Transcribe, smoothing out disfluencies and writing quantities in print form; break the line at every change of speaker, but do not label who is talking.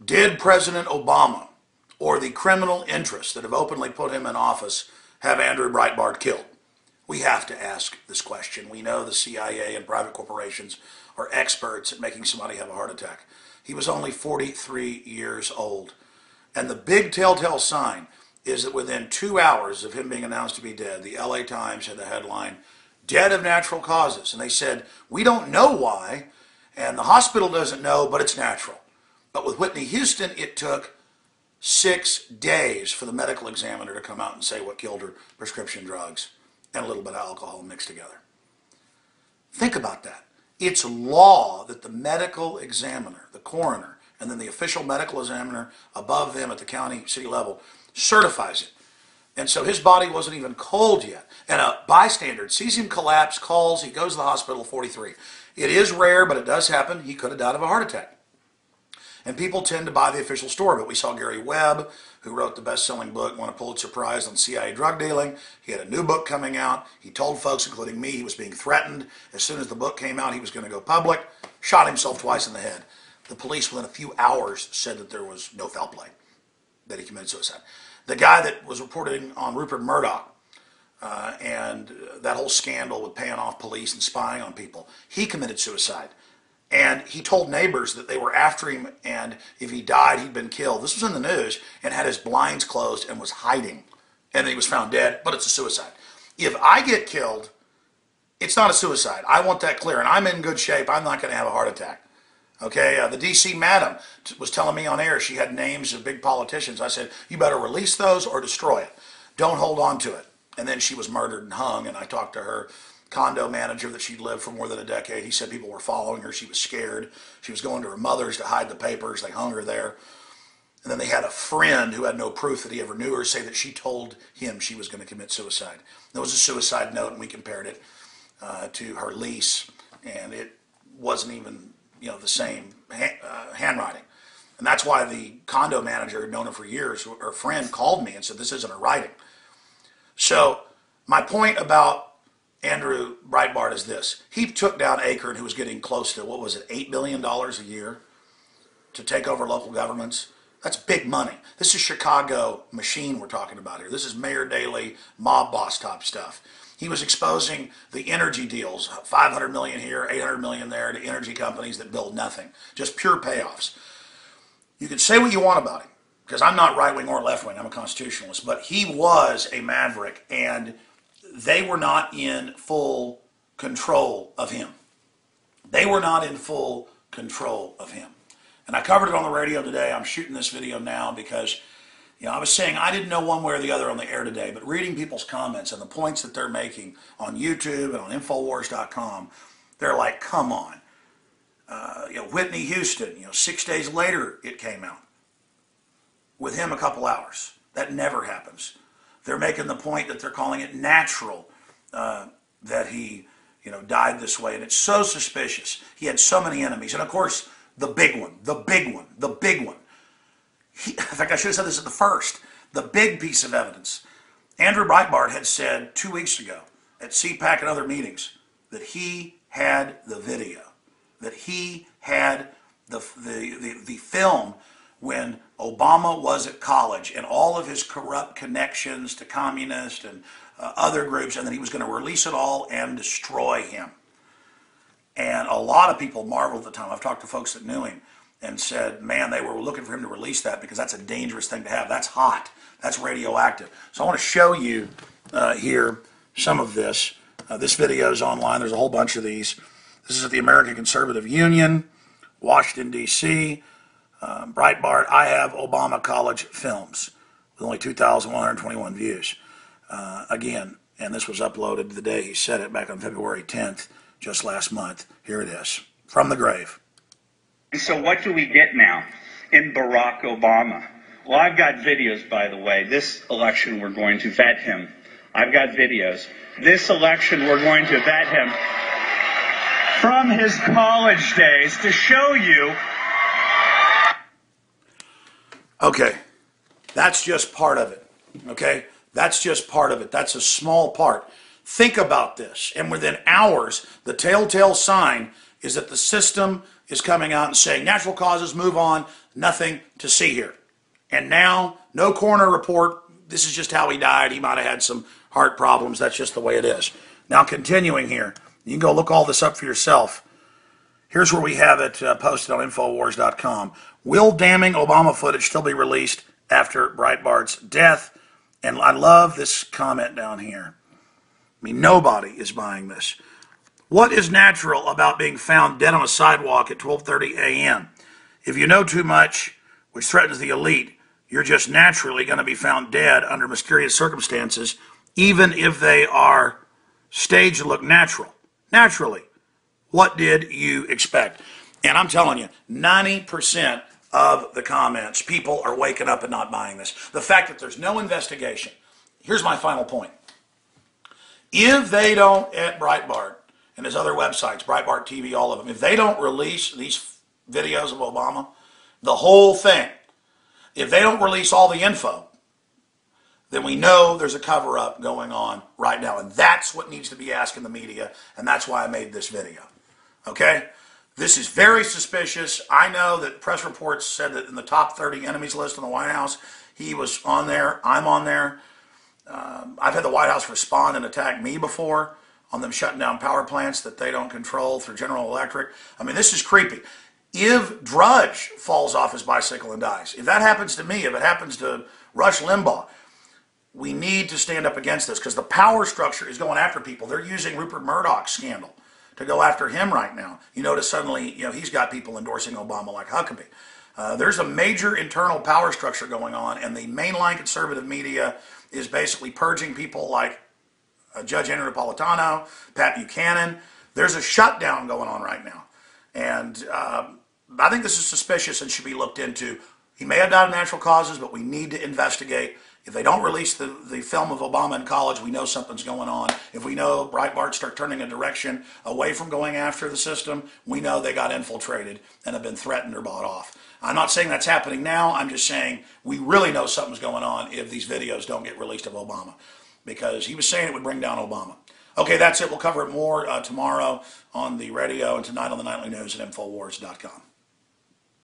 Did President Obama or the criminal interests that have openly put him in office have Andrew Breitbart killed? We have to ask this question. We know the CIA and private corporations are experts at making somebody have a heart attack. He was only 43 years old. And the big telltale sign is that within 2 hours of him being announced to be dead, the LA Times had the headline, "Dead of natural causes." And they said, we don't know why, and the hospital doesn't know, but it's natural. But with Whitney Houston, it took 6 days for the medical examiner to come out and say what killed her: prescription drugs and a little bit of alcohol mixed together. Think about that. It's law that the medical examiner, the coroner, and then the official medical examiner above them at the county, city level certifies it. And so his body wasn't even cold yet. And a bystander sees him collapse, calls, he goes to the hospital at 43. It is rare, but it does happen. He could have died of a heart attack. And people tend to buy the official story. But we saw Gary Webb, who wrote the best-selling book, won a Pulitzer Prize on CIA drug dealing. He had a new book coming out. He told folks, including me, he was being threatened. As soon as the book came out, he was going to go public. Shot himself twice in the head. The police, within a few hours, said that there was no foul play, that he committed suicide. The guy that was reporting on Rupert Murdoch and that whole scandal with paying off police and spying on people, he committed suicide. And he told neighbors that they were after him, and if he died, he'd been killed. This was in the news, and had his blinds closed and was hiding. And then he was found dead, but it's a suicide. If I get killed, it's not a suicide. I want that clear, and I'm in good shape. I'm not going to have a heart attack. Okay, the D.C. madam was telling me on air she had names of big politicians. I said, you better release those or destroy it. Don't hold on to it. And then she was murdered and hung, and I talked to her condo manager that she'd lived for more than a decade. He said people were following her. She was scared. She was going to her mother's to hide the papers. They hung her there. And then they had a friend who had no proof that he ever knew her say that she told him she was going to commit suicide. There was a suicide note, and we compared it to her lease, and it wasn't even the same handwriting. And that's why the condo manager had known her for years, her friend, called me and said, this isn't her writing. So my point about Andrew Breitbart is this. He took down Akron, who was getting close to, what was it, $8 billion a year to take over local governments. That's big money. This is Chicago machine we're talking about here. This is Mayor Daley, mob boss type stuff. He was exposing the energy deals, $500 million here, $800 million there, to energy companies that build nothing. Just pure payoffs. You can say what you want about him, because I'm not right-wing or left-wing. I'm a constitutionalist. But he was a maverick, and they were not in full control of him. They were not in full control of him. And I covered it on the radio today. I'm shooting this video now because I was saying I didn't know one way or the other on the air today, but reading people's comments and the points that they're making on YouTube and on Infowars.com, they're like, come on. Whitney Houston, 6 days later it came out. With him a couple hours. That never happens. They're making the point that they're calling it natural that he, died this way. And it's so suspicious. He had so many enemies. And of course, the big one. In fact, I should have said this at the first. The big piece of evidence. Andrew Breitbart had said 2 weeks ago at CPAC and other meetings that he had the video, that he had the film when Obama was at college and all of his corrupt connections to communists and other groups, and that he was going to release it all and destroy him. And a lot of people marveled at the time. I've talked to folks that knew him and said, man, they were looking for him to release that because that's a dangerous thing to have. That's hot. That's radioactive. So I want to show you here some of this. This video is online. There's a whole bunch of these. This is at the American Conservative Union, Washington, D.C. Breitbart, I have Obama college films with only 2,121 views. Again, and this was uploaded the day he said it back on February 10th, just last month. Here it is, from the grave.
So what do we get now in Barack Obama? Well, I've got videos, by the way. This election, we're going to vet him. I've got videos. This election, we're going to vet him from his college days to show you.
Okay, that's just part of it, okay? That's just part of it. That's a small part. Think about this. And within hours, the telltale sign is that the system is coming out and saying natural causes, move on. Nothing to see here. And now, no coroner report. This is just how he died. He might have had some heart problems. That's just the way it is. Now, continuing here. You can go look all this up for yourself. Here's where we have it posted on Infowars.com. Will damning Obama footage still be released after Breitbart's death? And I love this comment down here. I mean, nobody is buying this. What is natural about being found dead on a sidewalk at 12:30 a.m.? If you know too much, which threatens the elite, you're just naturally going to be found dead under mysterious circumstances, even if they are staged to look natural. Naturally. What did you expect? And I'm telling you, 90% of the comments, people are waking up and not buying this. The fact that there's no investigation. Here's my final point. If they don't, at Breitbart and his other websites, Breitbart TV, all of them, if they don't release these videos of Obama, the whole thing, if they don't release all the info, then we know there's a cover-up going on right now. And that's what needs to be asked in the media, and that's why I made this video. Okay? This is very suspicious. I know that press reports said that in the top 30 enemies list in the White House, he was on there. I'm on there. I've had the White House respond and attack me before on them shutting down power plants that they don't control through General Electric. I mean, this is creepy. If Drudge falls off his bicycle and dies, if that happens to me, if it happens to Rush Limbaugh, we need to stand up against this because the power structure is going after people. They're using Rupert Murdoch's scandal to go after him right now. You notice suddenly, he's got people endorsing Obama like Huckabee. There's a major internal power structure going on, and the mainline conservative media is basically purging people like Judge Henry Napolitano, Pat Buchanan. There's a shutdown going on right now. And I think this is suspicious and should be looked into. He may have died of natural causes, but we need to investigate. If they don't release the film of Obama in college, we know something's going on. If we know Breitbart start turning a direction away from going after the system, we know they got infiltrated and have been threatened or bought off. I'm not saying that's happening now. I'm just saying we really know something's going on if these videos don't get released of Obama, because he was saying it would bring down Obama. Okay, that's it. We'll cover it more tomorrow on the radio and tonight on the Nightly News at Infowars.com.